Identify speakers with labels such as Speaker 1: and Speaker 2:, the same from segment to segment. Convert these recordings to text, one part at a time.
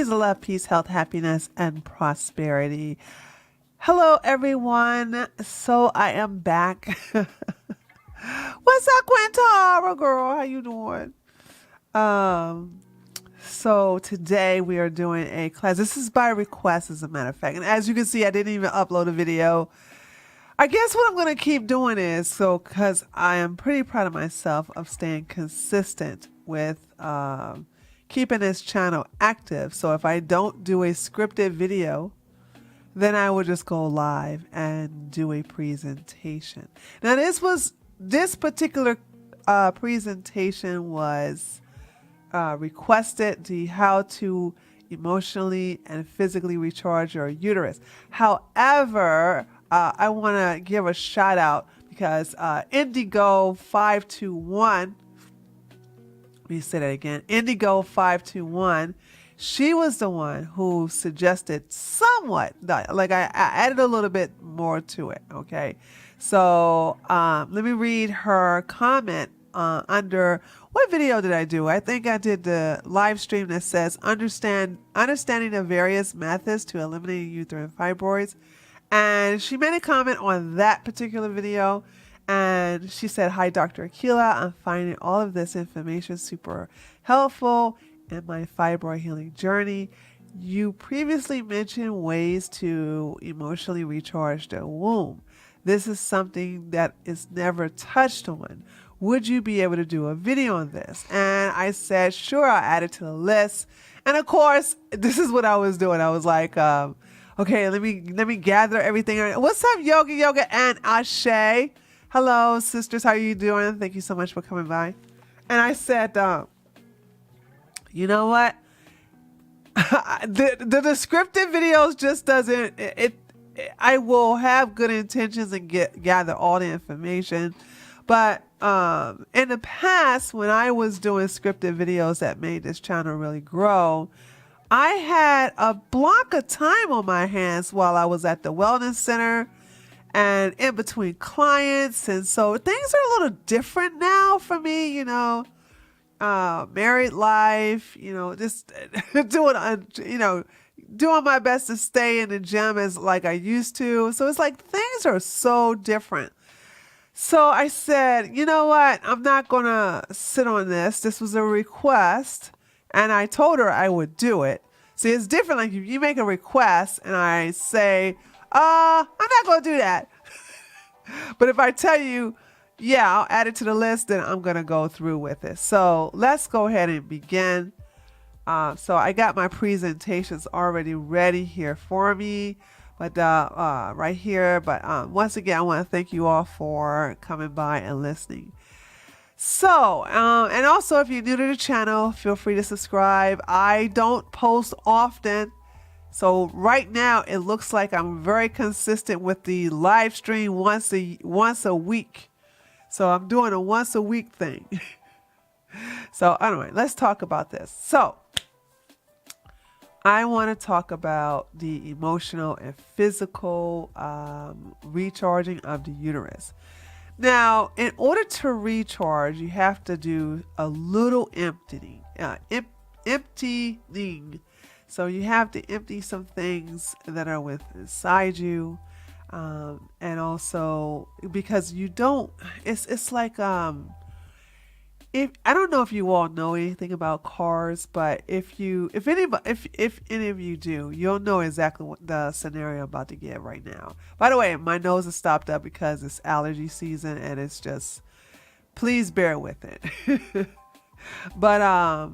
Speaker 1: Peace, love, peace, health, happiness, and prosperity. Hello, everyone. So I am back. What's up, Quintara, girl? How you doing? Um, so today we are doing a class. This is by request, as a matter of fact. And as you can see, I didn't even upload a video. I guess what I'm going to keep doing is, because I am pretty proud of myself of staying consistent with keeping this channel active. So if I don't do a scripted video, then I will just go live and do a presentation. Now this particular presentation was requested, the how to emotionally and physically recharge your uterus. However, I want to give a shout out because Indigo 521, let me say that again, Indigo 521, she was the one who suggested somewhat, like I added a little bit more to it, okay? So let me read her comment under, what video did I do? I think I did the live stream that says, understanding the various methods to eliminating uterine fibroids. And she made a comment on that particular video. And she said, hi, Dr. Akila. I'm finding all of this information super helpful in my fibroid healing journey. You previously mentioned ways to emotionally recharge the womb. This is something that is never touched on. Would you be able to do a video on this? And I said, sure, I'll add it to the list. And of course, this is what I was doing. I was like, okay, let me gather everything. What's up, Yoga and Ashe? Hello, sisters. How are you doing? Thank you so much for coming by. And I said, you know what? the descriptive videos just doesn't. I will have good intentions and gather all the information, but in the past, when I was doing scripted videos that made this channel really grow, I had a block of time on my hands while I was at the wellness center and in between clients. And so things are a little different now for me, married life, just doing my best to stay in the gym as like I used to. So it's like things are so different. So I said, you know what? I'm not going to sit on this. This was a request. And I told her I would do it. See, it's different. Like if you make a request and I say, I'm not going to do that. But if I tell you, yeah, I'll add it to the list, then I'm going to go through with it. So let's go ahead and begin. So I got my presentations already ready here for me, but right here. But once again, I want to thank you all for coming by and listening. So, and also if you're new to the channel, feel free to subscribe. I don't post often. So right now it looks like I'm very consistent with the live stream once a week. So I'm doing a once a week thing. So anyway, let's talk about this. So I want to talk about the emotional and physical recharging of the uterus. Now, in order to recharge, you have to do a little emptying. So you have to empty some things that are inside you. And also because you don't, it's like, if I don't know if you all know anything about cars, but if any of you do, you'll know exactly what the scenario I'm about to get right now. By the way, my nose is stopped up because it's allergy season, and it's just, please bear with it. But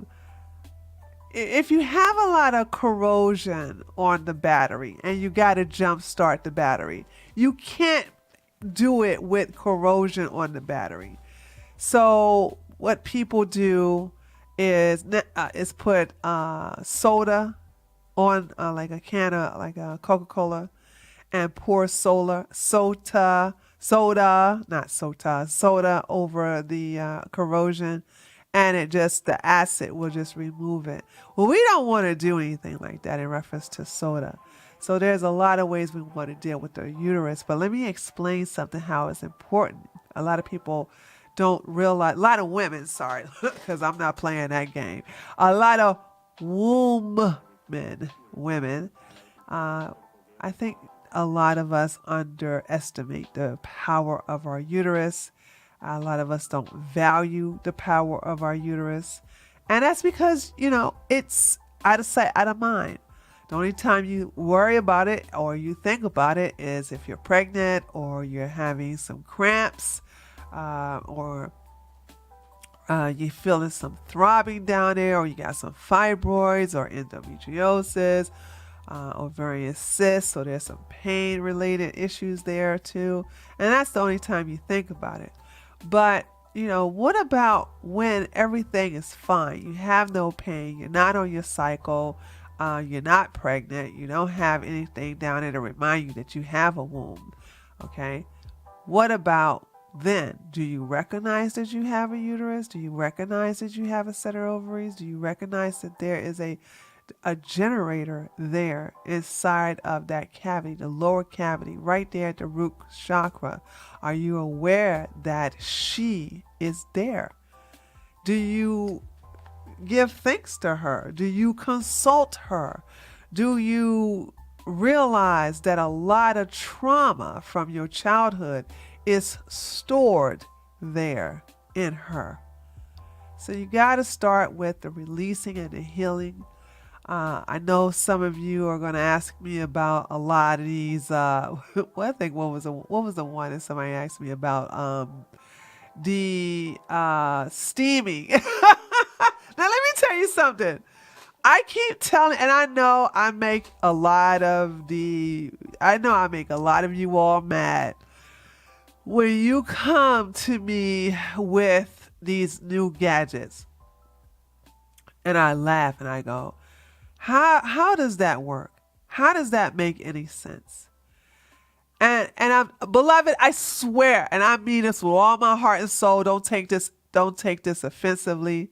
Speaker 1: if you have a lot of corrosion on the battery and you got to jump start the battery, you can't do it with corrosion on the battery. So what people do is put soda on like a can of like a Coca-Cola and pour soda over the corrosion, and the acid will just remove it. Well, we don't want to do anything like that in reference to soda. So there's a lot of ways we want to deal with the uterus, but let me explain something, how it's important. A lot of people don't realize, a lot of women, sorry, because I'm not playing that game. A lot of womb men, women, I think a lot of us underestimate the power of our uterus. A lot of us don't value the power of our uterus. And that's because, it's out of sight, out of mind. The only time you worry about it or you think about it is if you're pregnant or you're having some cramps, or you're feeling some throbbing down there, or you got some fibroids or endometriosis, ovarian cysts, so there's some pain related issues there too. And that's the only time you think about it. But what about when everything is fine? You have no pain, you're not on your cycle, you're not pregnant, you don't have anything down there to remind you that you have a womb. Okay, what about then? Do you recognize that you have a uterus? Do you recognize that you have a set of ovaries? Do you recognize that there is a generator there inside of that cavity, the lower cavity, right there at the root chakra? Are you aware that she is there? Do you give thanks to her? Do you consult her? Do you realize that a lot of trauma from your childhood is stored there in her? So you got to start with the releasing and the healing. I know some of you are going to ask me about a lot of these. Well, I think what was the one that somebody asked me about? The steaming. Now let me tell you something. I keep telling, and I know I make a lot of you all mad when you come to me with these new gadgets. And I laugh and I go, how does that work? How does that make any sense? And I'm, beloved, I swear, and I mean this with all my heart and soul, don't take this offensively,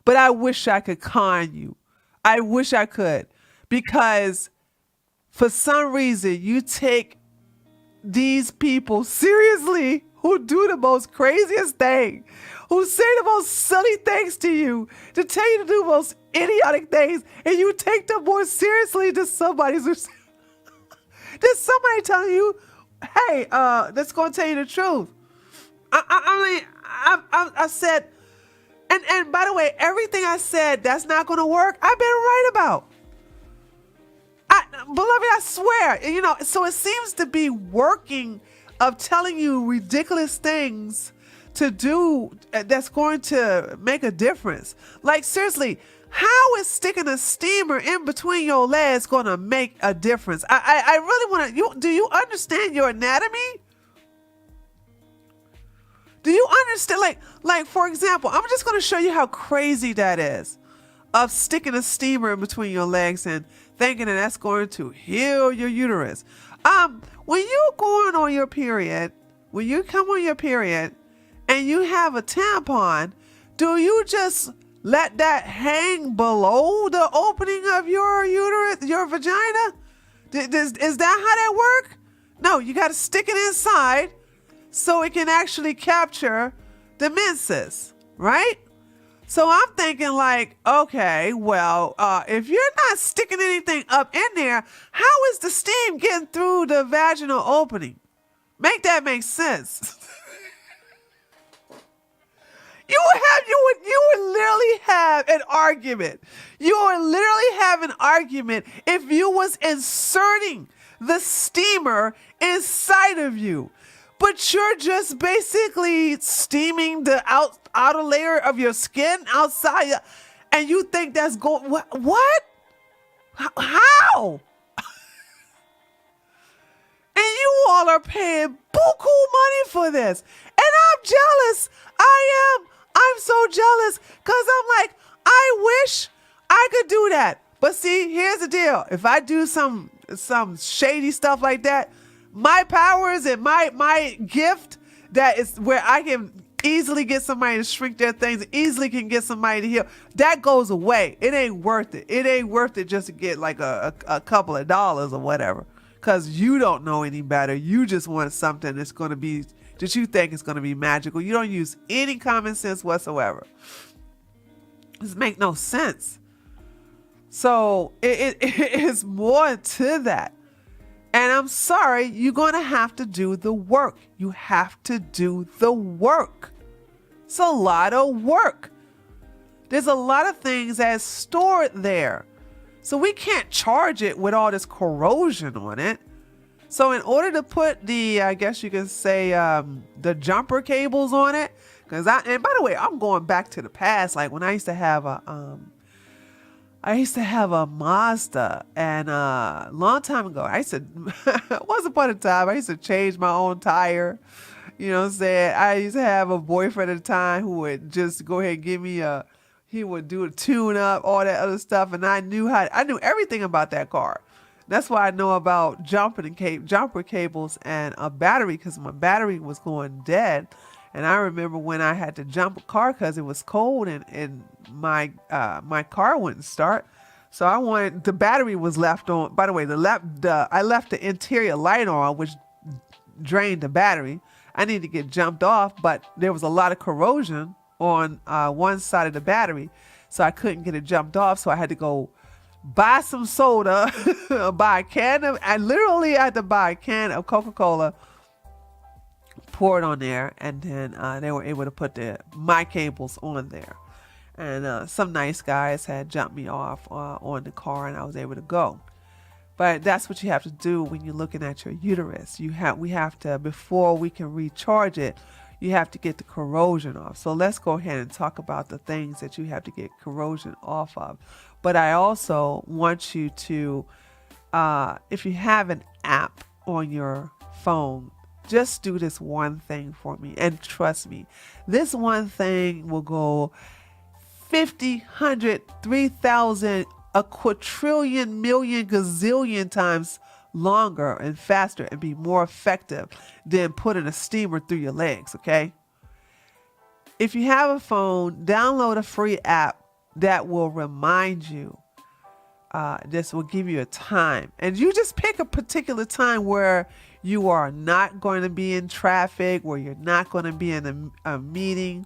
Speaker 1: but I wish I could con you. I wish I could, because for some reason you take these people seriously who do the most craziest thing, who say the most silly things to you, to tell you to do the most idiotic things, and you take them more seriously than somebody telling you, hey, that's going to tell you the truth. I said, and by the way, everything I said that's not going to work, I've been right about. Beloved, I swear, so it seems to be working, of telling you ridiculous things to do that's going to make a difference. Like, seriously, how is sticking a steamer in between your legs going to make a difference? I really want to, do you understand your anatomy? Do you understand? Like for example, I'm just going to show you how crazy that is, of sticking a steamer in between your legs and thinking that that's going to heal your uterus. When you're going on your period, when you come on your period and you have a tampon, do you just let that hang below the opening of your uterus, your vagina? Is that how that work? No, you got to stick it inside so it can actually capture the menses, right? So I'm thinking like, okay, well, if you're not sticking anything up in there, how is the steam getting through the vaginal opening? Make that make sense. You would literally have an argument. You would literally have an argument if you was inserting the steamer inside of you. But you're just basically steaming the outer layer of your skin outside, and you think that's going, what? How? And you all are paying buku money for this. And I'm jealous. I'm so jealous, because I'm like, I wish I could do that. But see, here's the deal. If I do some shady stuff like that, my powers and my gift, that is where I can easily get somebody to shrink their things, easily can get somebody to heal, that goes away. It ain't worth it. It ain't worth it just to get like a couple of dollars or whatever, because you don't know any better. You just want something that's going to be, that you think is going to be magical. You don't use any common sense whatsoever. This makes no sense. So it is more to that. And I'm sorry, you're going to have to do the work. You have to do the work. It's a lot of work. There's a lot of things that's stored there. So we can't charge it with all this corrosion on it. So in order to put the, I guess you could say, the jumper cables on it, and by the way, I'm going back to the past, like when I used to have a Mazda, and a long time ago, once upon a time, I used to change my own tire. You know what I'm saying? I used to have a boyfriend at the time who would just go ahead and give me he would do a tune up, all that other stuff, and I knew everything about that car. That's why I know about jumper cables and a battery, because my battery was going dead. And I remember when I had to jump a car because it was cold and my car wouldn't start. So the battery was left on. By the way, I left the interior light on, which drained the battery. I needed to get jumped off, but there was a lot of corrosion on one side of the battery, so I couldn't get it jumped off. So I had to go buy some soda, I literally had to buy a can of Coca-Cola, pour it on there, and then they were able to put my cables on there. And some nice guys had jumped me off on the car, and I was able to go. But that's what you have to do when you're looking at your uterus. We have to, before we can recharge it, you have to get the corrosion off. So let's go ahead and talk about the things that you have to get corrosion off of. But I also want you to, if you have an app on your phone, just do this one thing for me. And trust me, this one thing will go 50, 100, 3,000, a quadrillion, million, gazillion times longer and faster and be more effective than putting a steamer through your legs, okay? If you have a phone, download a free app that will remind you. This will give you a time. And you just pick a particular time where you are not going to be in traffic, where you're not going to be in a meeting,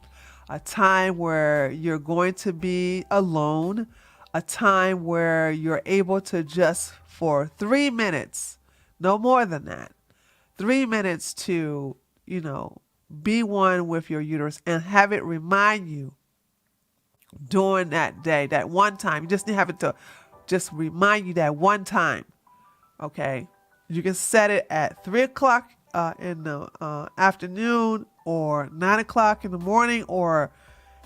Speaker 1: a time where you're going to be alone, a time where you're able to just for 3 minutes, no more than that, 3 minutes to, be one with your uterus and have it remind you during that day, that one time. You just need to have it to just remind you that one time, okay? You can set it at 3 o'clock in the afternoon or 9 o'clock in the morning, or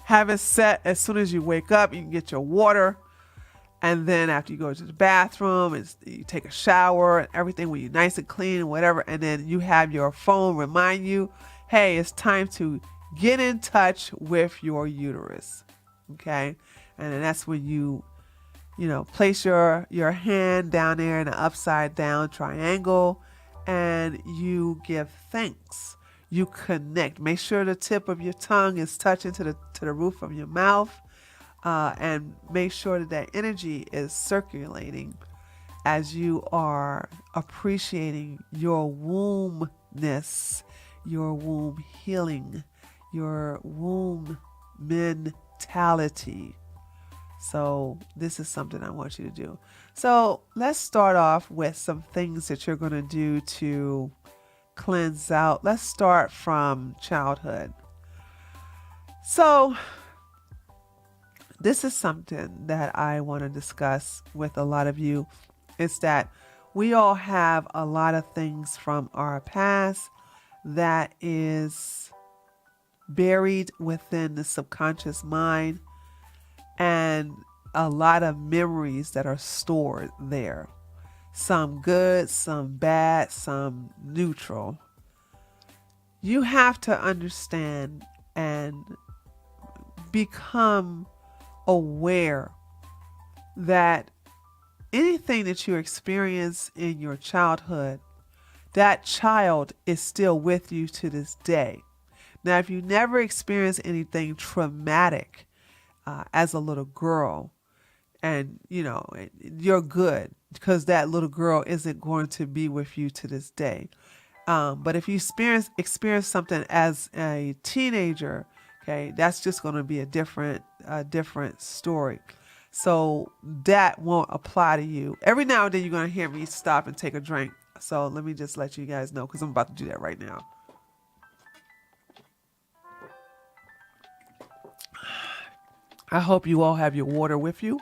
Speaker 1: have it set as soon as you wake up. You can get your water. And then after you go to the bathroom, you take a shower and everything when you're nice and clean and whatever. And then you have your phone remind you, hey, it's time to get in touch with your uterus. Okay. And then that's when you place your hand down there in an upside down triangle and you give thanks. You connect. Make sure the tip of your tongue is touching to the roof of your mouth. And make sure that energy is circulating as you are appreciating your wombness, your womb healing, your womb mentality. So this is something I want you to do. So let's start off with some things that you're going to do to cleanse out. Let's start from childhood. So this is something that I want to discuss with a lot of you. It's that we all have a lot of things from our past that is buried within the subconscious mind, and a lot of memories that are stored there. Some good, some bad, some neutral. You have to understand and become aware that anything that you experience in your childhood, that child is still with you to this day. Now, if you never experienced anything traumatic as a little girl, and you're good, because that little girl isn't going to be with you to this day. But if you experience something as a teenager, okay, that's just going to be a different story. So that won't apply to you. Every now and then you're going to hear me stop and take a drink. So let me just let you guys know because I'm about to do that right now. I hope you all have your water with you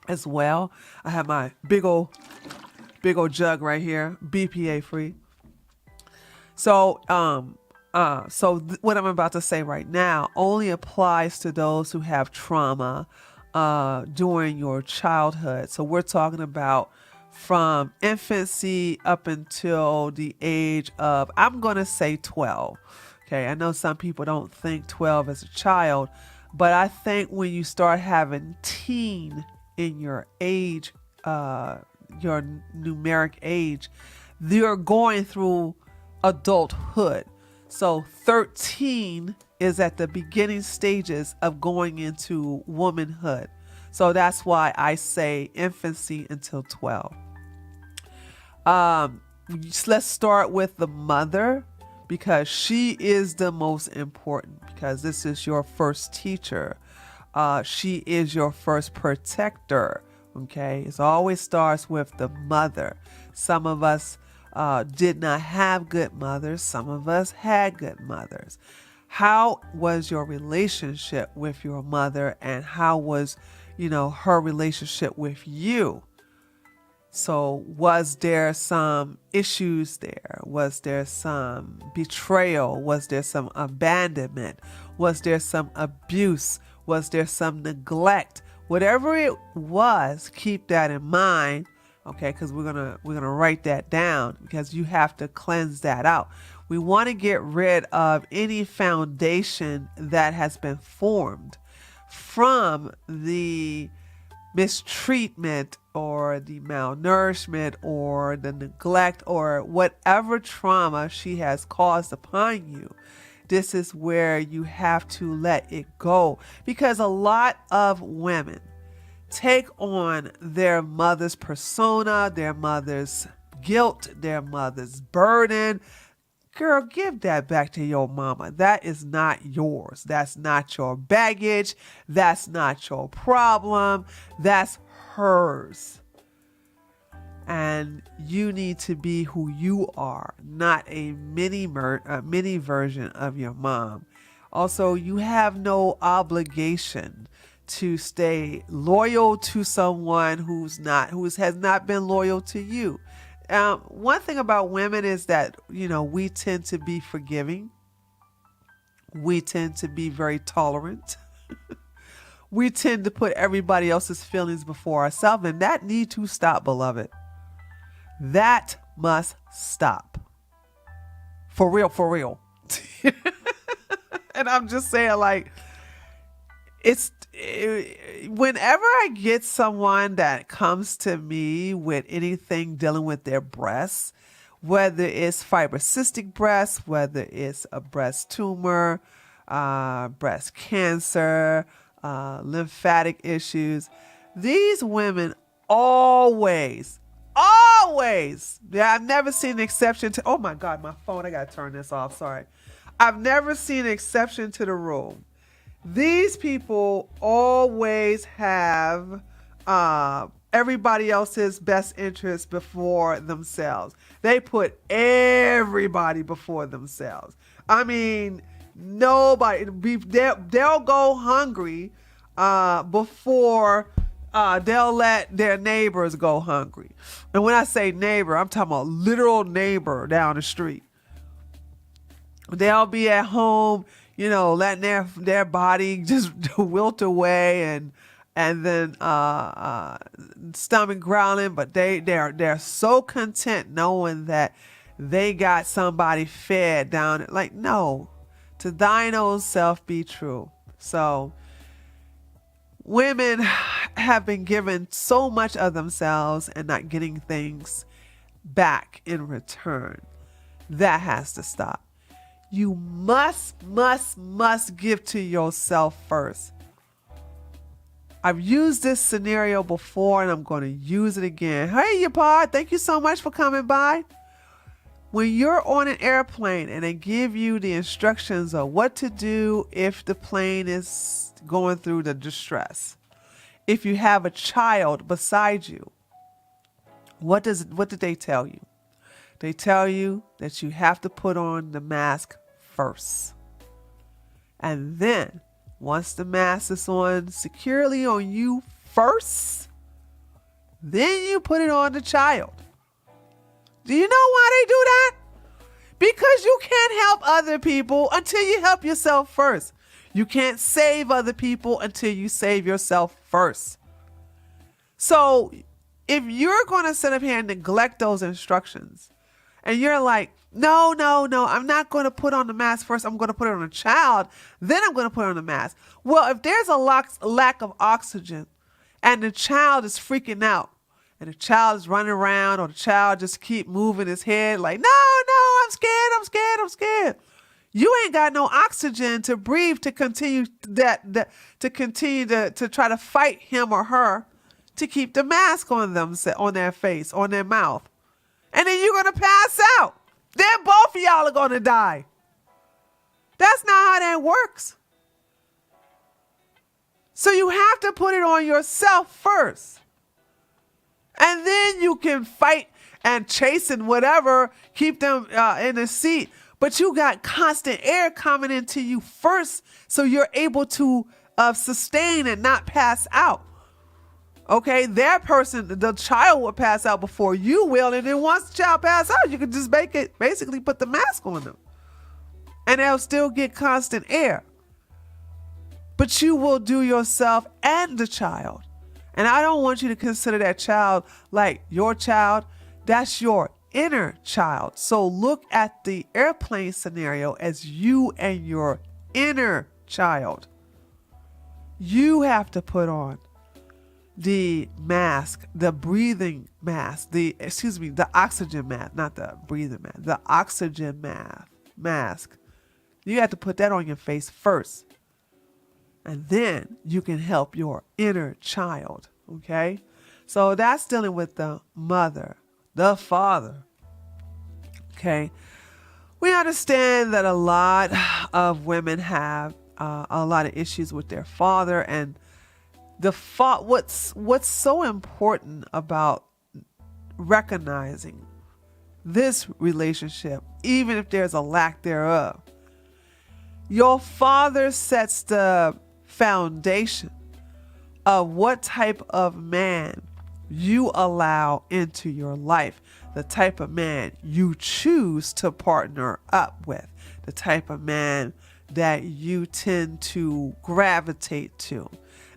Speaker 1: as well. I have my big old jug right here, BPA free. So, what I'm about to say right now only applies to those who have trauma during your childhood. So we're talking about from infancy up until the age of, I'm going to say 12. Okay, I know some people don't think 12 as a child, but I think when you start having teen in your age, your numeric age, you're going through adulthood. So 13 is at the beginning stages of going into womanhood. So that's why I say infancy until 12. Let's start with the mother, because she is the most important, because this is your first teacher. She is your first protector. Okay, it always starts with the mother. Some of us did not have good mothers. Some of us had good mothers. How was your relationship with your mother, and how was, her relationship with you? So was there some issues there? Was there some betrayal? Was there some abandonment? Was there some abuse? Was there some neglect? Whatever it was, keep that in mind, okay? Because we're gonna write that down, because you have to cleanse that out. We want to get rid of any foundation that has been formed from the mistreatment or the malnourishment or the neglect or whatever trauma she has caused upon you. This is where you have to let it go, because a lot of women take on their mother's persona, their mother's guilt, their mother's burden. Girl, give that back to your mama. That is not yours. That's not your baggage. That's not your problem. That's hers. And you need to be who you are, not a mini version of your mom. Also, you have no obligation to stay loyal to someone who has not been loyal to you. One thing about women is that, we tend to be forgiving. We tend to be very tolerant. We tend to put everybody else's feelings before ourselves, and that needs to stop, beloved. That must stop. For real, for real. And I'm just saying, whenever I get someone that comes to me with anything dealing with their breasts, whether it's fibrocystic breast, whether it's a breast tumor, breast cancer, lymphatic issues, these women always, I've never seen an exception to, oh my God, my phone, I gotta turn this off, sorry. I've never seen an exception to the rule. These people always have everybody else's best interest before themselves. They put everybody before themselves. I mean, nobody, they'll go hungry before they'll let their neighbors go hungry. And when I say neighbor, I'm talking about literal neighbor down the street. They'll be at home, letting their body just wilt away and then stomach growling, but they're so content knowing that they got somebody fed down. No, to thine own self be true. So women have been given so much of themselves and not getting things back in return. That has to stop. You must give to yourself first. I've used this scenario before and I'm going to use it again. Hey, Yapod, thank you so much for coming by. When you're on an airplane and they give you the instructions of what to do if the plane is going through the distress, if you have a child beside you, what did they tell you? They tell you that you have to put on the mask first. And then, once the mask is on securely on you first, then you put it on the child. Do you know why they do that? Because you can't help other people until you help yourself first. You can't save other people until you save yourself first. So if you're going to sit up here and neglect those instructions, and you're like, no, I'm not going to put on the mask first. I'm going to put it on a child. Then I'm going to put on the mask. Well, if there's a lack of oxygen and the child is freaking out and the child is running around, or the child just keep moving his head like, no, I'm scared. You ain't got no oxygen to breathe to continue to try to fight him or her to keep the mask on them, on their face, on their mouth. And then you're going to pass out. Then both of y'all are going to die. That's not how that works. So you have to put it on yourself first. And then you can fight and chase and whatever, keep them in the seat. But you got constant air coming into you first, so you're able to sustain and not pass out. Okay, the child will pass out before you will, and then once the child passes out, you can just basically put the mask on them. And they'll still get constant air. But you will do yourself and the child. And I don't want you to consider that child like your child. That's your inner child. So look at the airplane scenario as you and your inner child. You have to put on the mask, the breathing mask, the oxygen mask, not the breathing mask, the oxygen mask. You have to put that on your face first. And then you can help your inner child. Okay? So that's dealing with the mother, the father. Okay? We understand that a lot of women have a lot of issues with their father, and what's so important about recognizing this relationship, even if there's a lack thereof, your father sets the foundation of what type of man you allow into your life, the type of man you choose to partner up with, the type of man that you tend to gravitate to.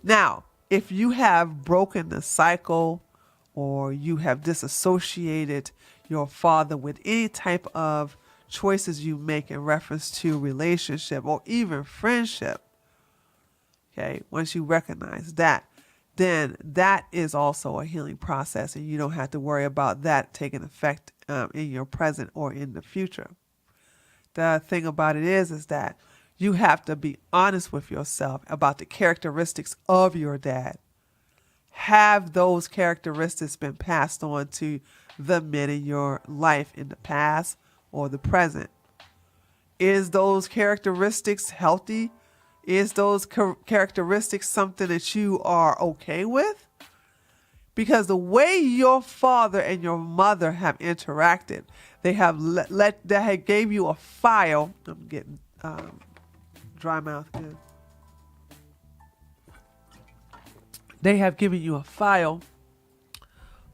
Speaker 1: Now, if you have broken the cycle, or you have disassociated your father with any type of choices you make in reference to relationship or even friendship, okay, once you recognize that, then that is also a healing process, and you don't have to worry about that taking effect in your present or in the future. The thing about it is that you have to be honest with yourself about the characteristics of your dad. Have those characteristics been passed on to the men in your life in the past or the present? Is those characteristics healthy? Is those characteristics something that you are okay with? Because the way your father and your mother have interacted, they have gave you a file. I'm getting dry mouth again. They have given you a file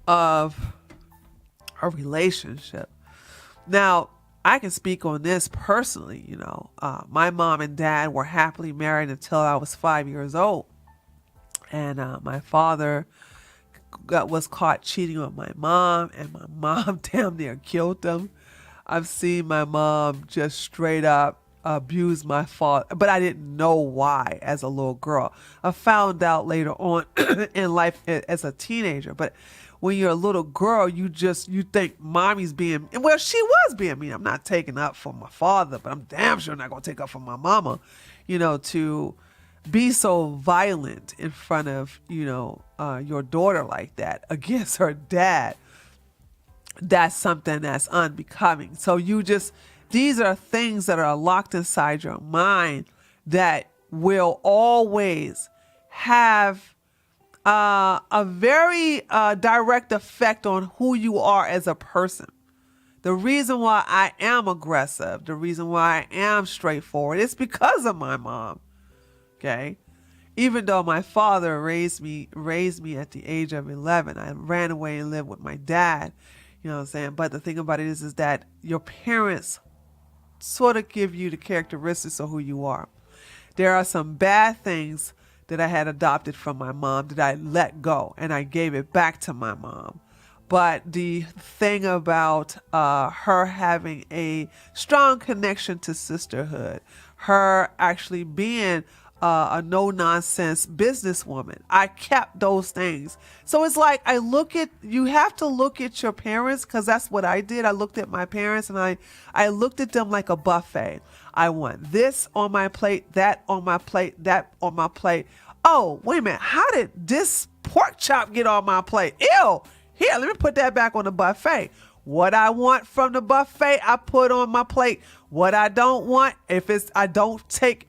Speaker 1: of a relationship. Now, I can speak on this personally. My mom and dad were happily married until I was 5 years old. And my father was caught cheating on my mom, and my mom damn near killed him. I've seen my mom just straight up abuse my father, but I didn't know why as a little girl. I found out later on in life as a teenager. But when you're a little girl, you think mommy's being, well, she was being mean. I'm not taking up for my father, but I'm damn sure not going to take up for my mama, to be so violent in front of, your daughter like that against her dad. That's something that's unbecoming. So these are things that are locked inside your mind that will always have a very direct effect on who you are as a person. The reason why I am aggressive, the reason why I am straightforward, it's because of my mom. Okay. Even though my father raised me at the age of 11, I ran away and lived with my dad. You know what I'm saying? But the thing about it is that your parents sort of give you the characteristics of who you are. There are some bad things that I had adopted from my mom that I let go and I gave it back to my mom. But the thing about her having a strong connection to sisterhood, her actually being a no-nonsense businesswoman, I kept those things. So it's like you have to look at your parents, because that's what I did. I looked at my parents and I looked at them like a buffet. I want this on my plate, that on my plate, that on my plate. Oh, wait a minute. How did this pork chop get on my plate? Ew. Here, let me put that back on the buffet. What I want from the buffet, I put on my plate. What I don't want, I don't pick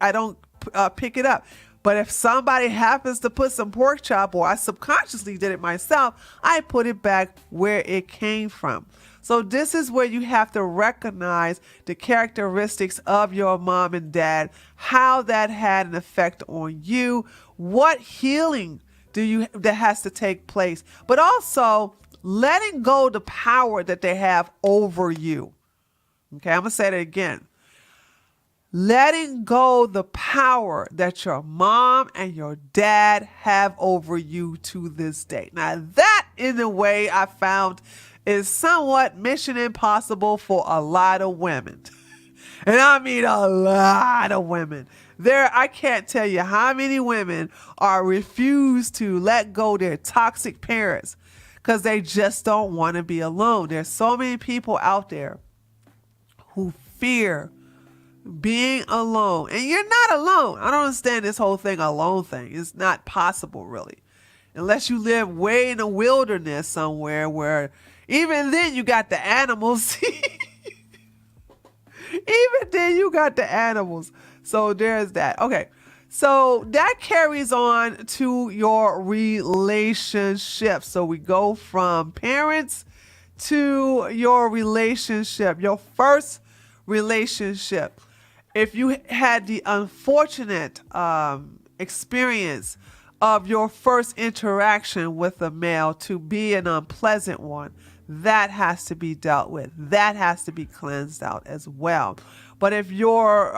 Speaker 1: it up. But if somebody happens to put some pork chop, or I subconsciously did it myself, I put it back where it came from. So this is where you have to recognize the characteristics of your mom and dad, how that had an effect on you, what healing that has to take place, but also letting go the power that they have over you. Okay, I'm gonna say that again. Letting go the power that your mom and your dad have over you to this day. Now that, in a way, I found is somewhat mission impossible for a lot of women. And I mean a lot of women. I can't tell you how many women are refused to let go their toxic parents because they just don't want to be alone. There's so many people out there who fear being alone. And you're not alone. I don't understand this whole alone thing. It's not possible, really. Unless you live way in the wilderness somewhere where even then you got the animals. Even then you got the animals. So there's that. Okay. So that carries on to your relationship. So we go from parents to your relationship, your first relationship. If you had the unfortunate experience of your first interaction with a male to be an unpleasant one, that has to be dealt with. That has to be cleansed out as well. But if your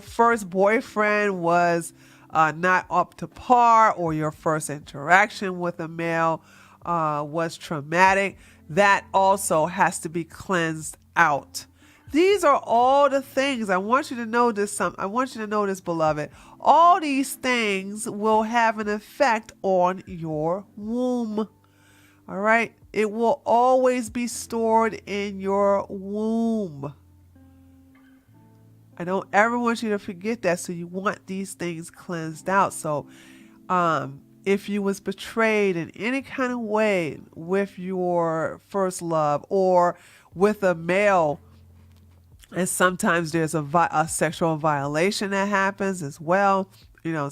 Speaker 1: first boyfriend was not up to par, or your first interaction with a male was traumatic, that also has to be cleansed out. These are all the things. I want you to know this. I want you to know this, beloved. All these things will have an effect on your womb. All right? It will always be stored in your womb. I don't ever want you to forget that. So you want these things cleansed out. So if you was betrayed in any kind of way with your first love or with a male, and sometimes there's a sexual violation that happens as well. You know,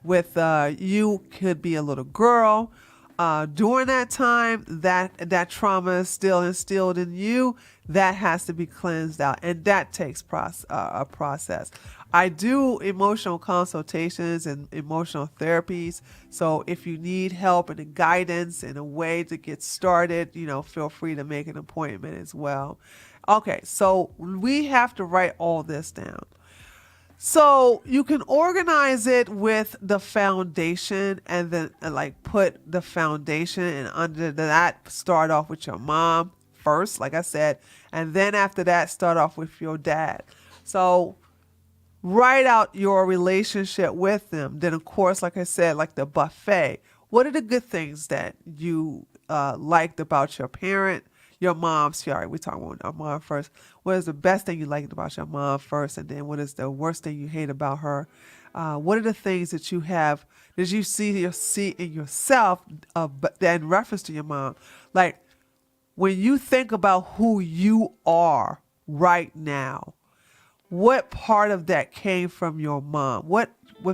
Speaker 1: with you could be a little girl. During that time, that trauma is still instilled in you. That has to be cleansed out, and that takes a process. I do emotional consultations and emotional therapies. So if you need help and guidance and a way to get started, feel free to make an appointment as well. Okay, so we have to write all this down. So you can organize it with the foundation, and then put the foundation, and under that start off with your mom first, like I said, and then after that start off with your dad. So write out your relationship with them. Then of course, like I said, like the buffet, what are the good things that you liked about your mom, sorry, we're talking about our mom first. What is the best thing you liked about your mom first? And then what is the worst thing you hate about her? What are the things that you see in yourself that in reference to your mom? Like when you think about who you are right now, what part of that came from your mom? What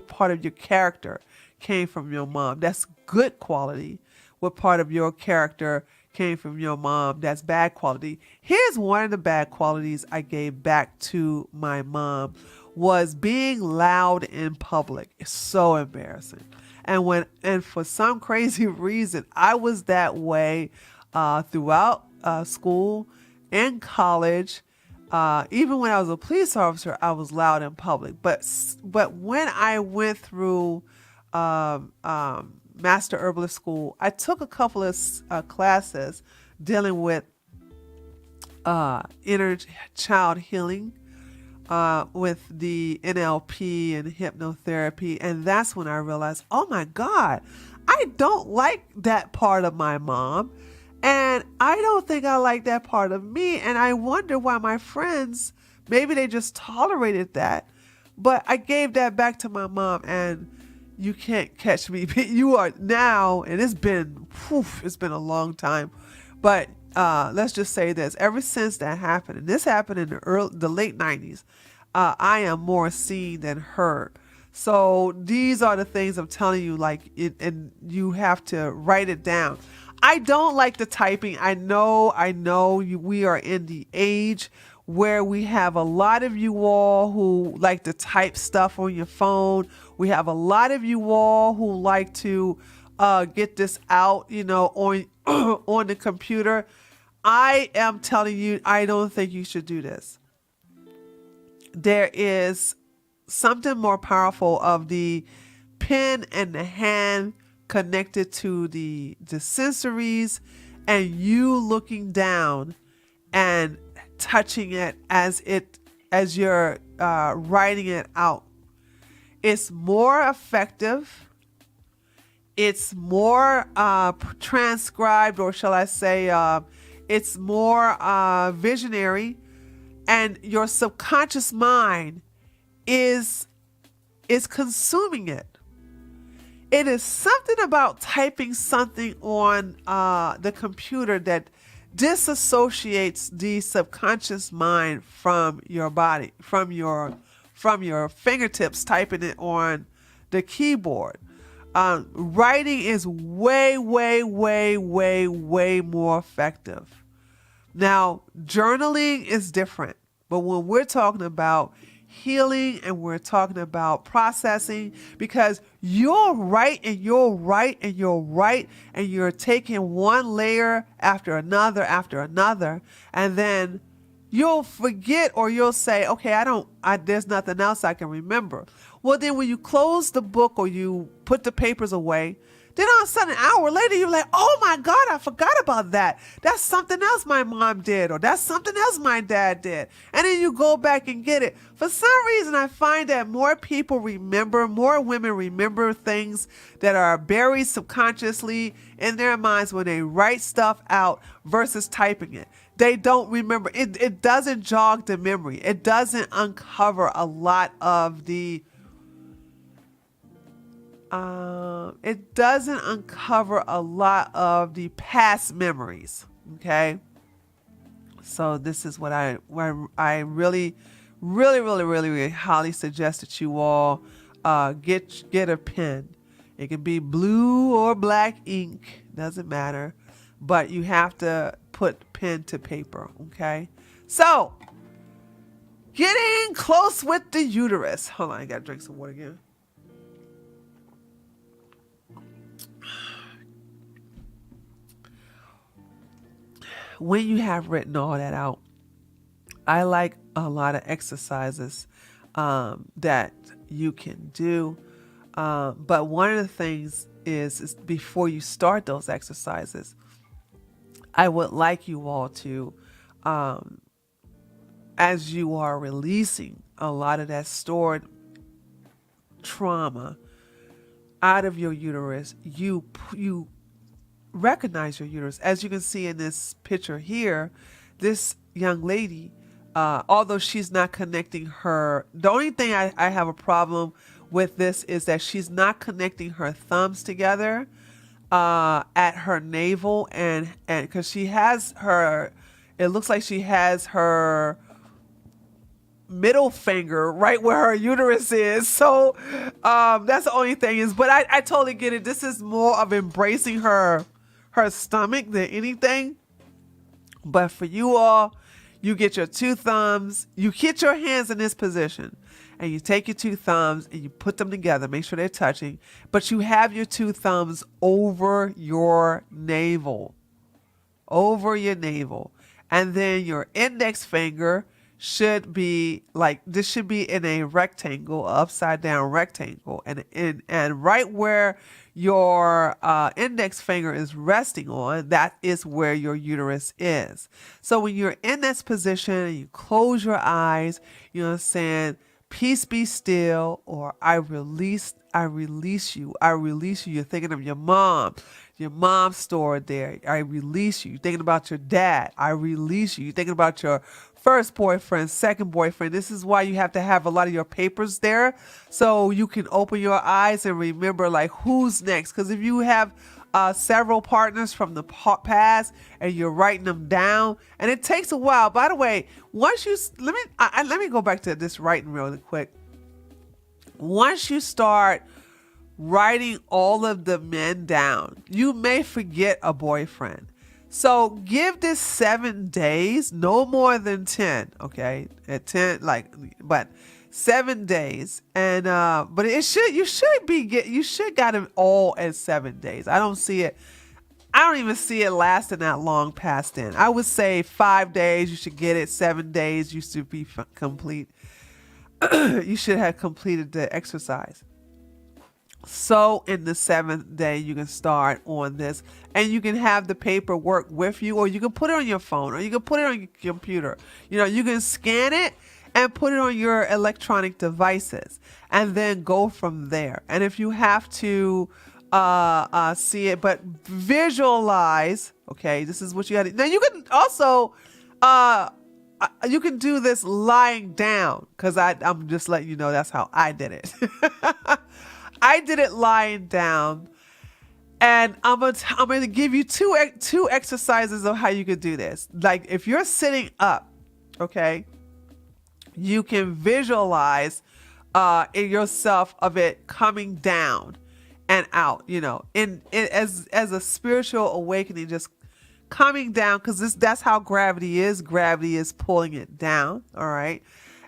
Speaker 1: part of your character came from your mom. That's good quality. What part of your character came from your mom? That's bad quality. Here's one of the bad qualities I gave back to my mom was being loud in public. It's so embarrassing. And for some crazy reason, I was that way throughout school and college. Even when I was a police officer, I was loud in public. But when I went through Master Herbalist School, I took a couple of classes dealing with inner child healing, with the NLP and hypnotherapy. And that's when I realized, oh my God, I don't like that part of my mom. And I don't think I like that part of me. And I wonder why my friends, maybe they just tolerated that. But I gave that back to my mom, and you can't catch me. You are now, and it's been a long time. But let's just say this. Ever since that happened, and this happened in the late 90s, I am more seen than heard. So these are the things I'm telling you, and you have to write it down. I don't like the typing. I know we are in the age where we have a lot of you all who like to type stuff on your phone. We have a lot of you all who like to get this out, on on the computer. I am telling you, I don't think you should do this. There is something more powerful of the pen and the hand connected to the sensories, and you looking down and touching it as you're writing it out. It's more effective. It's more transcribed, or shall I say, it's more visionary, and your subconscious mind is consuming it. It is something about typing something on the computer that disassociates the subconscious mind from your body, from your fingertips typing it on the keyboard. Writing is way, way, way, way, way more effective. Now, journaling is different, but when we're talking about healing and we're talking about processing, because you'll write and you'll write and you'll write, and you're taking one layer after another, and then you'll forget, or you'll say, okay, there's nothing else I can remember. Well, then when you close the book or you put the papers away, then all of a sudden, an hour later, you're like, oh my God, I forgot about that. That's something else my mom did, or that's something else my dad did. And then you go back and get it. For some reason, I find that more women remember things that are buried subconsciously in their minds when they write stuff out versus typing it. They don't remember. It doesn't jog the memory. It doesn't uncover a lot of the past memories. Okay. So this is what I really, really, really, really, really highly suggest that you all get a pen. It can be blue or black ink, doesn't matter, but you have to put pen to paper. Okay. So getting close with the uterus. Hold on, I gotta drink some water again. When you have written all that out, I like a lot of exercises that you can do. But one of the things is before you start those exercises, I would like you all to, as you are releasing a lot of that stored trauma out of your uterus, you recognize your uterus. As you can see in this picture here, this young lady, although she's not connecting the only thing I have a problem with this is that she's not connecting her thumbs together at her navel, and because it looks like she has her middle finger right where her uterus is. So that's the only thing is, but I totally get it. This is more of embracing her stomach than anything. But for you all, you get your two thumbs, you get your hands in this position, and you take your two thumbs and you put them together. Make sure they're touching, but you have your two thumbs over your navel, and then your index finger should be like this, should be in a rectangle, upside down rectangle, and right where your index finger is resting on, that is where your uterus is. So when you're in this position and you close your eyes, you know what I'm saying, peace be still, or I release you. You're thinking of your mom stored there. I release you. You're thinking about your dad. I release you. You're thinking about your first boyfriend, second boyfriend. This is why you have to have a lot of your papers there, so you can open your eyes and remember like who's next. Because if you have several partners from the past and you're writing them down, and it takes a while. By the way, once you let me go back to this writing really quick. Once you start writing all of the men down, you may forget a boyfriend. So give this 7 days, no more than 10. Okay, at 10, but 7 days, and but you should got them all at 7 days. I don't even see it lasting that long past then. I would say 5 days. You should get it. 7 days, you should be complete. You should have completed the exercise. So in the 7th day, you can start on this, and you can have the paperwork with you, or you can put it on your phone, or you can put it on your computer. You know, you can scan it and put it on your electronic devices, and then go from there. And if you have to see it, but visualize, okay, this is what you got to. Now you can also you can do this lying down, because I'm just letting you know that's how I did it. I did it lying down, and I'm gonna give you two exercises of how you could do this. Like if you're sitting up, okay, you can visualize in yourself of it coming down and out. You know, as a spiritual awakening, just coming down, because that's how gravity is. Gravity is pulling it down. All right.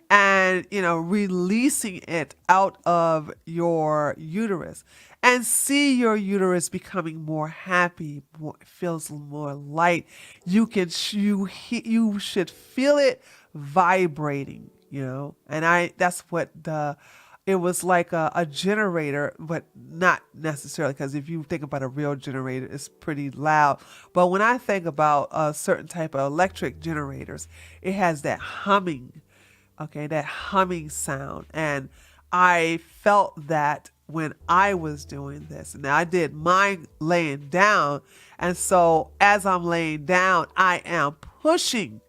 Speaker 1: And, you know, releasing it out of your uterus, and see your uterus becoming more happy, feels more light. You should feel it vibrating, you know, and that's what it was like a generator, but not necessarily, because if you think about a real generator, it's pretty loud. But when I think about a certain type of electric generators, it has that humming. Okay, that humming sound. And I felt that when I was doing this. Now I did mine laying down. And so as I'm laying down, I am pushing.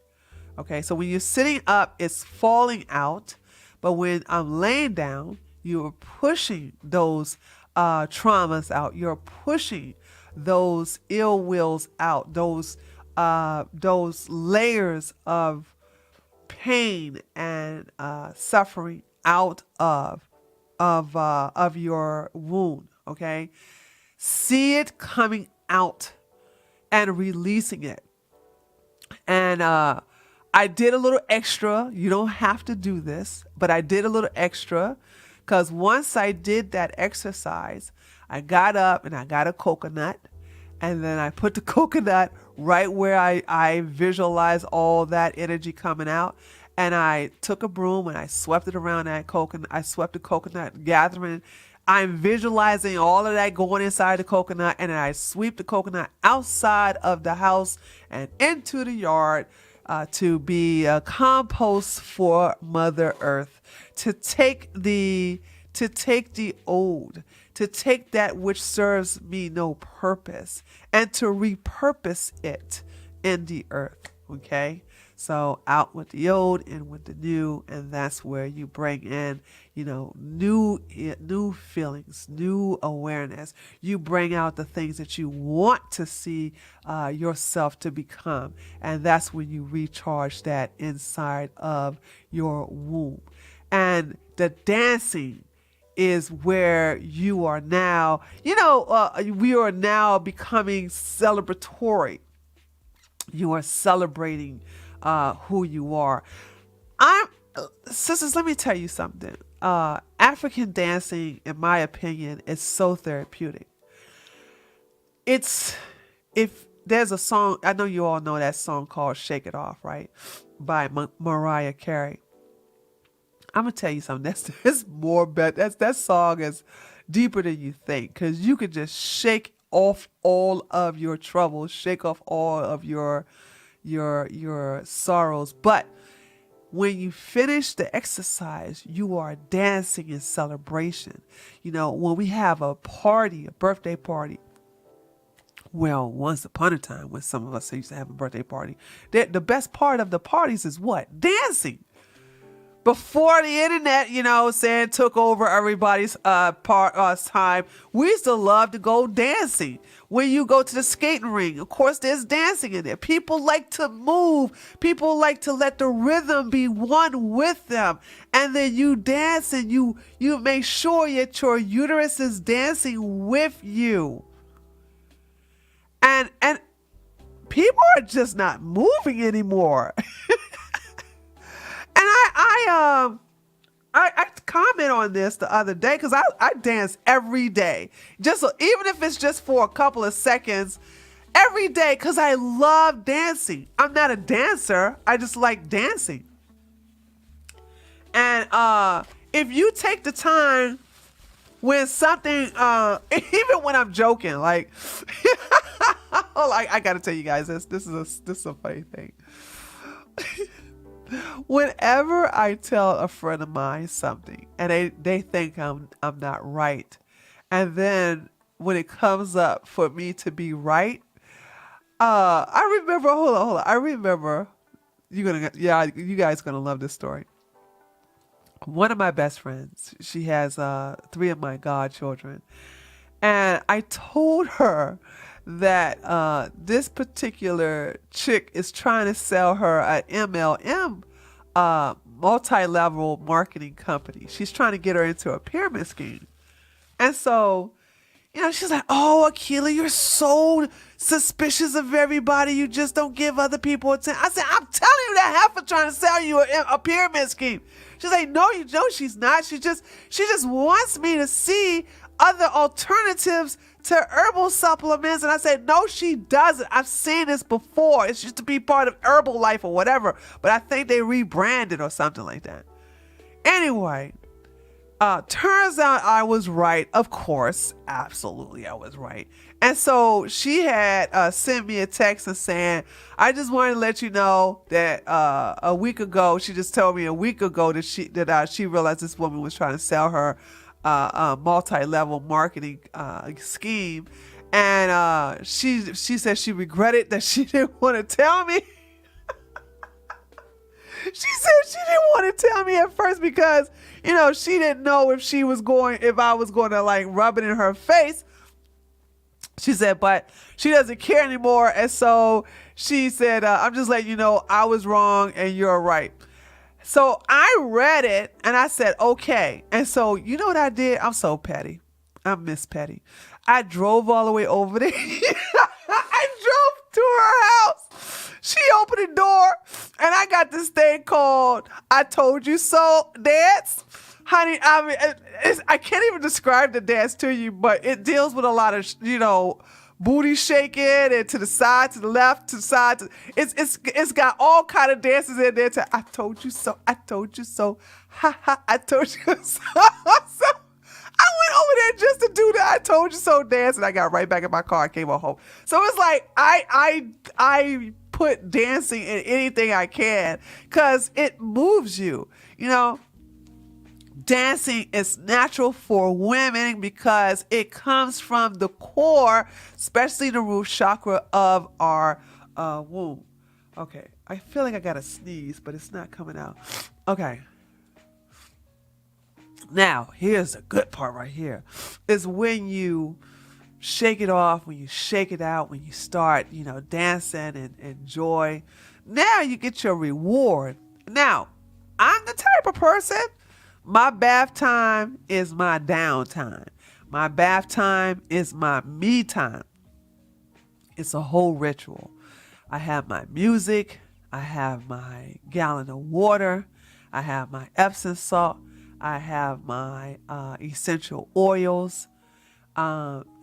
Speaker 1: Okay, so when you're sitting up, it's falling out. But when I'm laying down, you're pushing those traumas out. You're pushing those ill wills out, those layers of pain and suffering out of your wound. Okay, see it coming out and releasing it. And I did a little extra. You don't have to do this, but I did a little extra, because once I did that exercise, I got up and I got a coconut, and then I put the coconut right where I visualized all that energy coming out. And I took a broom and I swept it around that coconut. I swept the coconut, gathering. I'm visualizing all of that going inside the coconut, and I sweep the coconut outside of the house and into the yard to be a compost for Mother Earth, to take the old, to take that which serves me no purpose, and to repurpose it in the earth. Okay, so out with the old, in with the new, and that's where you bring in, new feelings, new awareness. You bring out the things that you want to see yourself to become, and that's when you recharge that inside of your womb. And the dancing is where you are now. We are now becoming celebratory. You are celebrating who you are. I'm Sisters, let me tell you something. African dancing, in my opinion, is so therapeutic. It's If there's a song, I know you all know that song called "Shake It Off," right, by Mariah Carey. I'm gonna tell you something. That's more better. That song is deeper than you think, because you could just shake off all of your troubles, shake off all of your sorrows. But when you finish the exercise, you are dancing in celebration. When we have a party, a birthday party. Well, once upon a time, when some of us used to have a birthday party, the best part of the parties is what? Dancing. Before the internet, took over everybody's time, we used to love to go dancing. When you go to the skating ring, of course, there's dancing in there. People like to move. People like to let the rhythm be one with them. And then you dance, and you make sure that your uterus is dancing with you. And people are just not moving anymore. And I comment on this the other day, because I dance every day, even if it's just for a couple of seconds, every day, because I love dancing. I'm not a dancer. I just like dancing. And if you take the time when something, even when I'm joking, like, I got to tell you guys this. This is a funny thing. Whenever I tell a friend of mine something, and they think I'm not right, and then when it comes up for me to be right, I remember. Hold on. I remember. You guys gonna love this story. One of my best friends, she has 3 of my godchildren, and I told her that this particular chick is trying to sell her an MLM, multi-level marketing company. She's trying to get her into a pyramid scheme. And so, she's like, "Oh, Akila, you're so suspicious of everybody. You just don't give other people attention." I said, "I'm telling you that heifer trying to sell you a pyramid scheme." She's like, "No, she's not. She just wants me to see other alternatives to herbal supplements." And I said, "No, she doesn't. I've seen this before. It's just to be part of Herbalife or whatever. But I think they rebranded or something like that." Anyway, turns out I was right. Of course, absolutely, I was right. And so she had sent me a text and saying, "I just wanted to let you know that a week ago," she just told me a week ago that she realized this woman was trying to sell her a multi-level marketing scheme, and she said she regretted that she didn't want to tell me. She said she didn't want to tell me at first because she didn't know if I was going to like rub it in her face. She said, but she doesn't care anymore, and so she said, "I'm just letting you know I was wrong and you're right." So I read it and I said, okay. And so, you know what I did? I'm so petty. I'm Miss Petty. I drove all the way over there. I drove to her house. She opened the door and I got this thing called "I Told You So" dance. Honey, I can't even describe the dance to you, but it deals with a lot of, booty shaking and to the side, to the left, to the side. It's got all kind of dances in there. "I told you so. I told you so. Ha ha. I told you so." So I went over there just to do that "I told you so" dance, and I got right back in my car and came on home. So it's like I put dancing in anything I can because it moves you. Dancing is natural for women because it comes from the core, especially the root chakra of our womb. Okay, I feel like I got to sneeze, but it's not coming out. Okay. Now, here's the good part right here. Is when you shake it off, when you shake it out, when you start, dancing and enjoy. Now you get your reward. Now, I'm the type of person, my bath time is my downtime. My bath time is my me time. It's a whole ritual. I have my music. I have my gallon of water. I have my Epsom salt. I have my essential oils.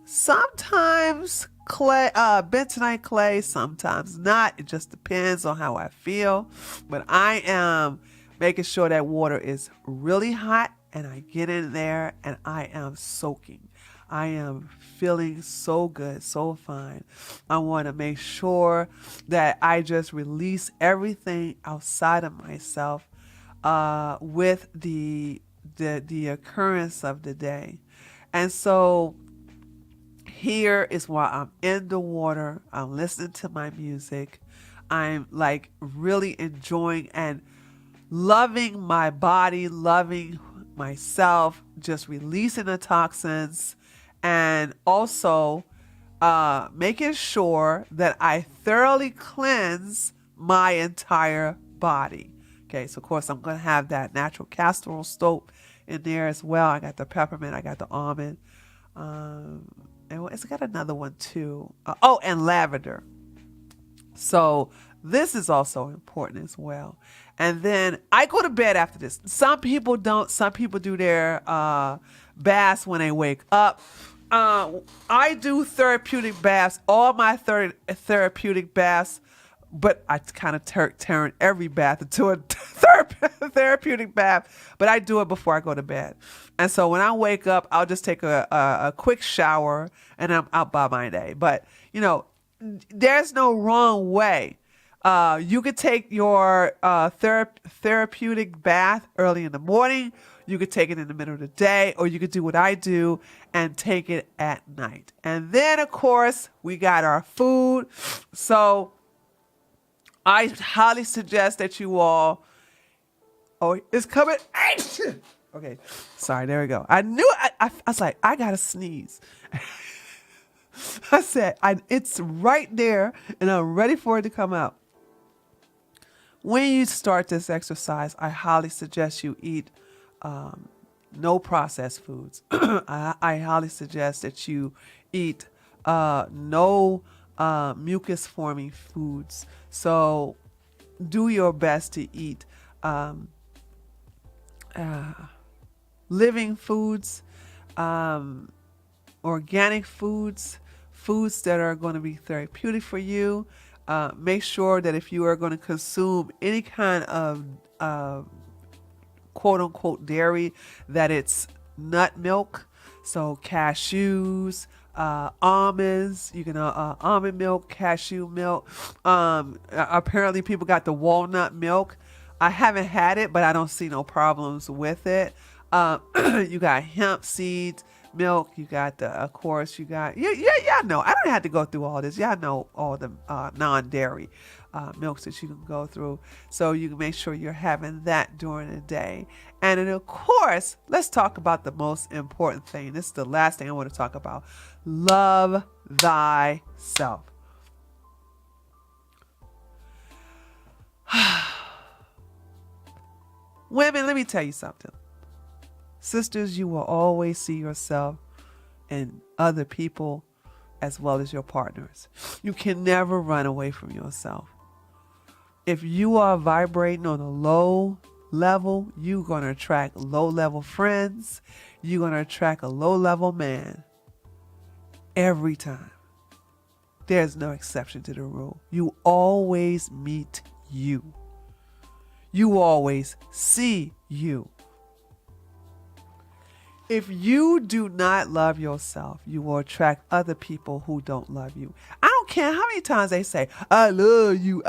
Speaker 1: Sometimes clay, bentonite clay, sometimes not. It just depends on how I feel. But I am making sure that water is really hot, and I get in there and I am soaking. I am feeling so good, so fine. I want to make sure that I just release everything outside of myself with the occurrence of the day. And so here is while I'm in the water, I'm listening to my music. I'm like really enjoying and loving my body, loving myself, just releasing the toxins, and also making sure that I thoroughly cleanse my entire body. Okay, so of course I'm going to have that natural castor oil soap in there as well. I got the peppermint, I got the almond, and it's got another one too. And lavender. So this is also important as well. And then I go to bed after this. Some people don't. Some people do their baths when they wake up. I do therapeutic baths, all my therapeutic baths, but I kind of turn every bath into a therapeutic bath, but I do it before I go to bed. And so when I wake up, I'll just take a quick shower and I'm out by my day. But, there's no wrong way. You could take your therapeutic bath early in the morning. You could take it in the middle of the day, or you could do what I do and take it at night. And then, of course, we got our food. So I highly suggest that you all... Oh, it's coming. Okay, sorry, there we go. I knew I was like, I got to sneeze. I said, it's right there, and I'm ready for it to come out. When you start this exercise, I highly suggest you eat no processed foods. I highly suggest that you eat no mucus forming foods. So do your best to eat living foods, organic foods, foods that are going to be therapeutic for you. Make sure that if you are going to consume any kind of quote unquote dairy, that it's nut milk. So cashews, almonds, you can almond milk, cashew milk. Apparently people got the walnut milk. I haven't had it, but I don't see no problems with it. You got hemp seeds, milk. You got of course, you got, y'all know. I don't have to go through all this. Y'all know all the non-dairy milks that you can go through. So you can make sure you're having that during the day. And then, of course, let's talk about the most important thing. This is the last thing I want to talk about. Love thyself. Women, let me tell you something. Sisters, you will always see yourself in other people as well as your partners. You can never run away from yourself. If you are vibrating on a low level, you're going to attract low level friends. You're going to attract a low level man every time. There's no exception to the rule. You always meet you. You always see you. If you do not love yourself, you will attract other people who don't love you. I don't care how many times they say, I love you,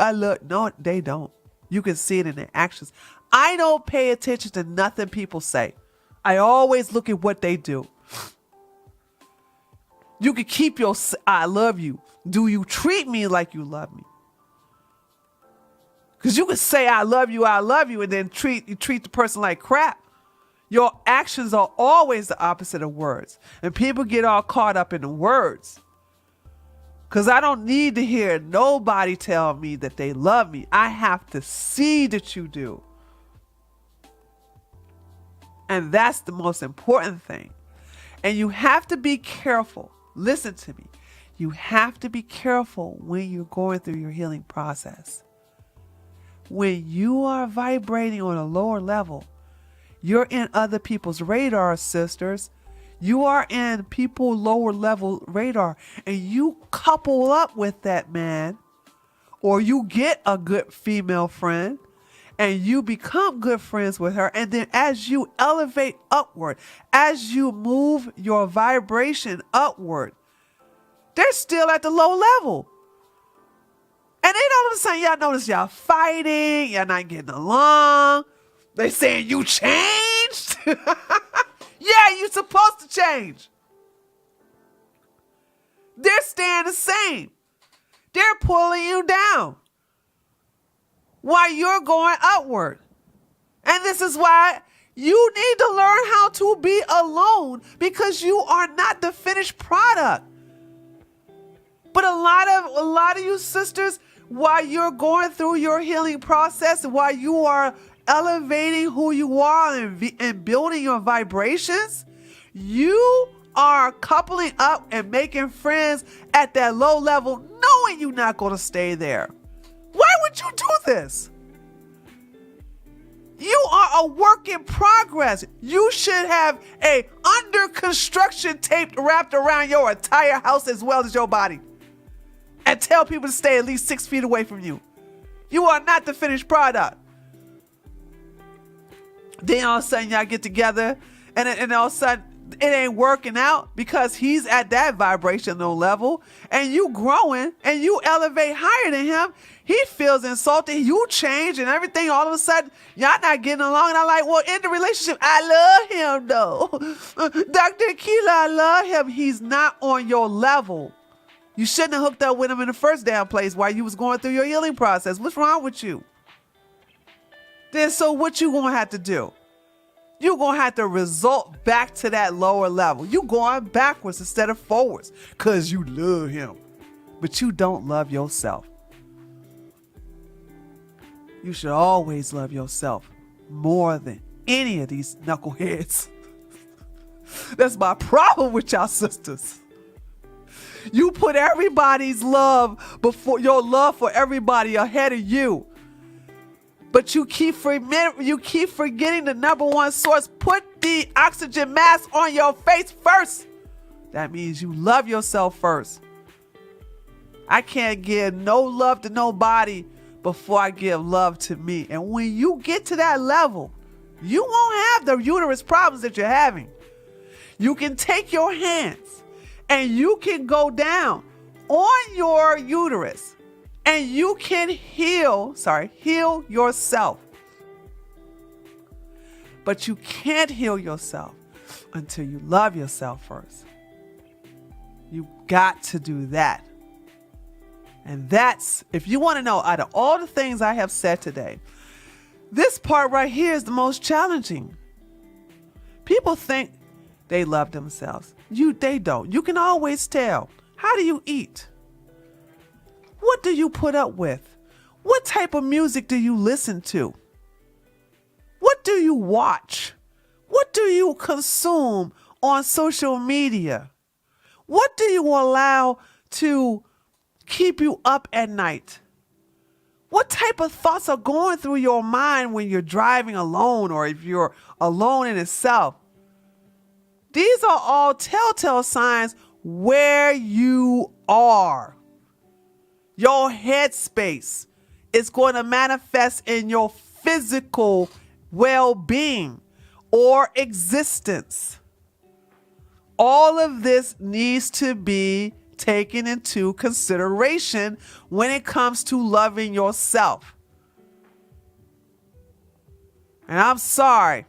Speaker 1: no, they don't. You can see it in their actions. I don't pay attention to nothing people say. I always look at what they do. You can keep your, I love you. Do you treat me like you love me? Because you can say, I love you, and then treat the person like crap. Your actions are always the opposite of words. And people get all caught up in the words. Because I don't need to hear nobody tell me that they love me. I have to see that you do. And that's the most important thing. And you have to be careful. Listen to me. You have to be careful when you're going through your healing process. When you are vibrating on a lower level, you're in other people's radar, sisters. You are in people's lower level radar, and you couple up with that man, or you get a good female friend, and you become good friends with her. And then as you elevate upward, as you move your vibration upward, they're still at the low level. And then all of a sudden, y'all notice y'all fighting, y'all not getting along. They saying you changed. Yeah, you're supposed to change. They're staying the same. They're pulling you down while you're going upward. And this is why you need to learn how to be alone, because you are not the finished product. But a lot of you sisters, while you're going through your healing process, while you are elevating who you are and building your vibrations, you are coupling up and making friends at that low level, knowing you're not going to stay there. Why would you do this? You are a work in progress. You should have a under construction tape wrapped around your entire house as well as your body, and tell people to stay at least 6 feet away from you. You are not the finished product. Then all of a sudden y'all get together, and all of a sudden it ain't working out because he's at that vibrational level, and you growing and you elevate higher than him. He feels insulted. You change and everything. All of a sudden y'all not getting along. And I'm like, well, in the relationship, I love him though. Dr. Keela, I love him. He's not on your level. You shouldn't have hooked up with him in the first damn place while you was going through your healing process. What's wrong with you? Then so what you gonna have to do? You're gonna have to result back to that lower level. You going backwards instead of forwards because you love him. But you don't love yourself. You should always love yourself more than any of these knuckleheads. That's my problem with y'all sisters. You put everybody's love before your love for everybody ahead of you. But you keep forgetting the number one source. Put the oxygen mask on your face first. That means you love yourself first. I can't give no love to nobody before I give love to me. And when you get to that level, you won't have the uterus problems that you're having. You can take your hands and you can go down on your uterus. And you can heal yourself. But you can't heal yourself until you love yourself first. You got to do that. And that's, if you want to know, out of all the things I have said today, this part right here is the most challenging. People think they love themselves. They don't. You can always tell. How do you eat? What do you put up with? What type of music do you listen to? What do you watch? What do you consume on social media? What do you allow to keep you up at night? What type of thoughts are going through your mind when you're driving alone, or if you're alone in itself? These are all telltale signs where you are. Your headspace is going to manifest in your physical well-being or existence. All of this needs to be taken into consideration when it comes to loving yourself. And I'm sorry,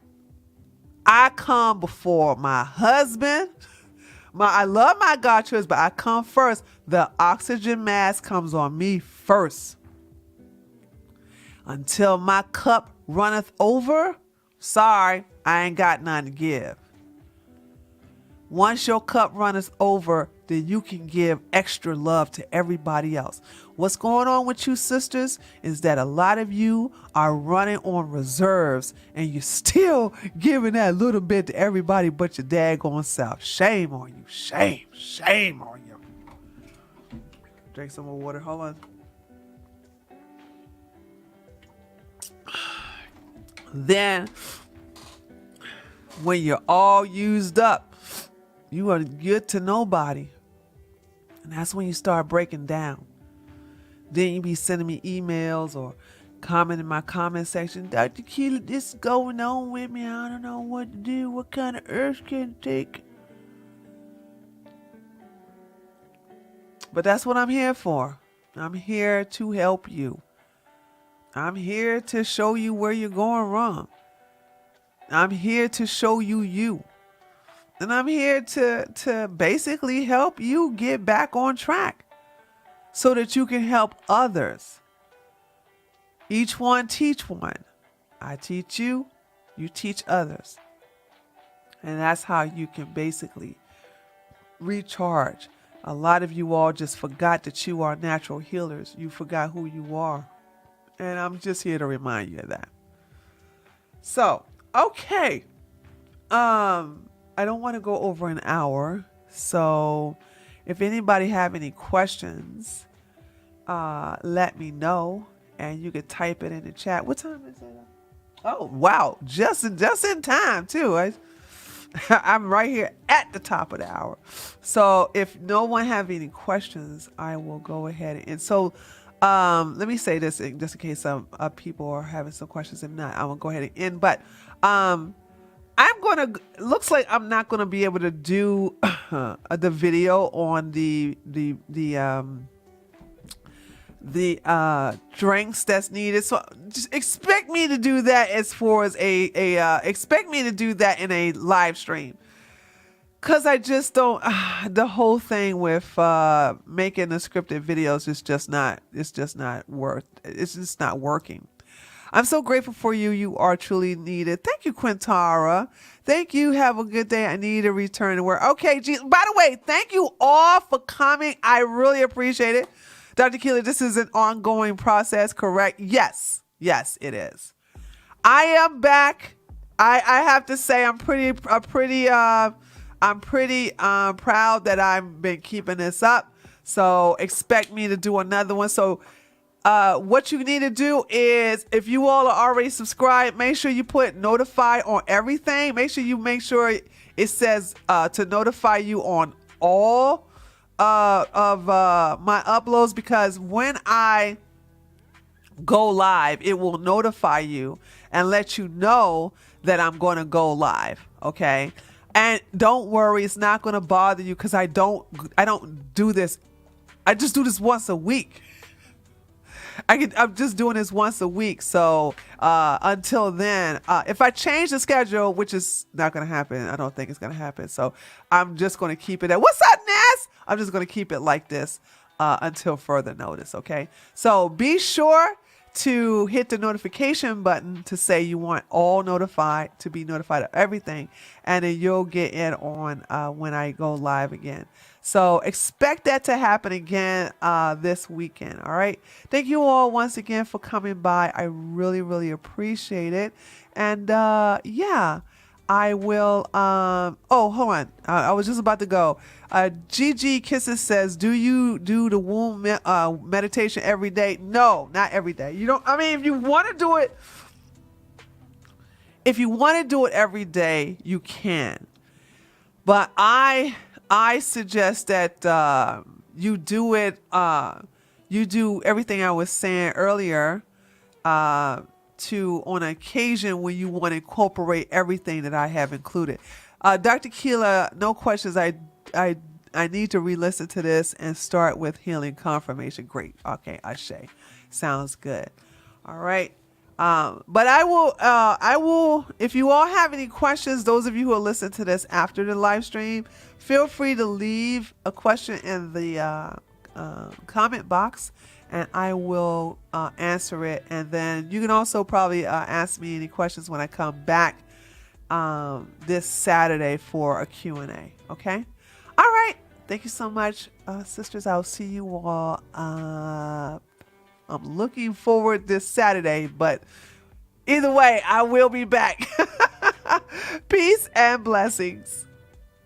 Speaker 1: I come before my husband. I love my God children, but I come first. The oxygen mask comes on me first. Until my cup runneth over, sorry, I ain't got none to give. Once your cup runneth over, then you can give extra love to everybody else. What's going on with you sisters is that a lot of you are running on reserves and you're still giving that little bit to everybody but your daggone self. Shame on you. Shame on you. Drink some more water. Hold on. Then, when you're all used up, you are good to nobody. And that's when you start breaking down. Then you be sending me emails or comment in my comment section. Dr. Keela, this is going on with me. I don't know what to do. What kind of herbs can I take? But that's what I'm here for. I'm here to help you. I'm here to show you where you're going wrong. I'm here to show you you. And I'm here to basically help you get back on track so that you can help others. Each one teach one. I teach you, you teach others. And that's how you can basically recharge. A lot of you all just forgot that you are natural healers. You forgot who you are. And I'm just here to remind you of that. So, okay. I don't want to go over an hour. So if anybody have any questions, let me know. And you could type it in the chat. What time is it? Oh, wow. Just in time, too. I'm right here at the top of the hour. So if no one have any questions, I will go ahead. And so let me say this just in case some people are having some questions. If not, I will go ahead and end. But looks like I'm not going to be able to do the video on the drinks that's needed. So just expect me to do that as far as expect me to do that in a live stream. Cause I just don't, the whole thing with making the scripted videos is just not working. I'm so grateful for you. You are truly needed. Thank you, Quintara. Thank you. Have a good day. I need to return to work. Okay. By the way, thank you all for coming. I really appreciate it. Dr. Keela, this is an ongoing process, correct? Yes. Yes, it is. I am back. I have to say I'm pretty proud that I've been keeping this up. So expect me to do another one. So what you need to do is, if you all are already subscribed, make sure you put notify on everything. Make sure it says to notify you on all of my uploads, because when I go live, it will notify you and let you know that I'm going to go live. Okay. And don't worry, it's not going to bother you, because I don't do this. I just do this once a week. I'm just doing this once a week. So until then, if I change the schedule, which is not going to happen, I don't think it's going to happen. So I'm just going to keep it at, what's up, Ness? I'm just going to keep it like this until further notice. Okay. So be sure to hit the notification button to say you want all notified, to be notified of everything. And then you'll get in on when I go live again. So expect that to happen again this weekend. All right. Thank you all once again for coming by. I really, really appreciate it. And yeah, I will. Oh, hold on. I was just about to go. Gigi Kisses says, do you do the womb meditation every day? No, not every day. You don't. I mean, if you want to do it every day, you can. But I suggest that you do it. You do everything I was saying earlier. On occasion when you want to incorporate everything that I have included. Dr. Keela, no questions. I need to re-listen to this and start with healing confirmation. Great. Okay, Ashe. Sounds good. All right. But I will, if you all have any questions, those of you who will listen to this after the live stream, feel free to leave a question in the comment box, and I will answer it. And then you can also probably ask me any questions when I come back this Saturday for a Q&A. Okay? All right. Thank you so much, sisters. I'll see you all. I'm looking forward this Saturday, but either way, I will be back. Peace and blessings.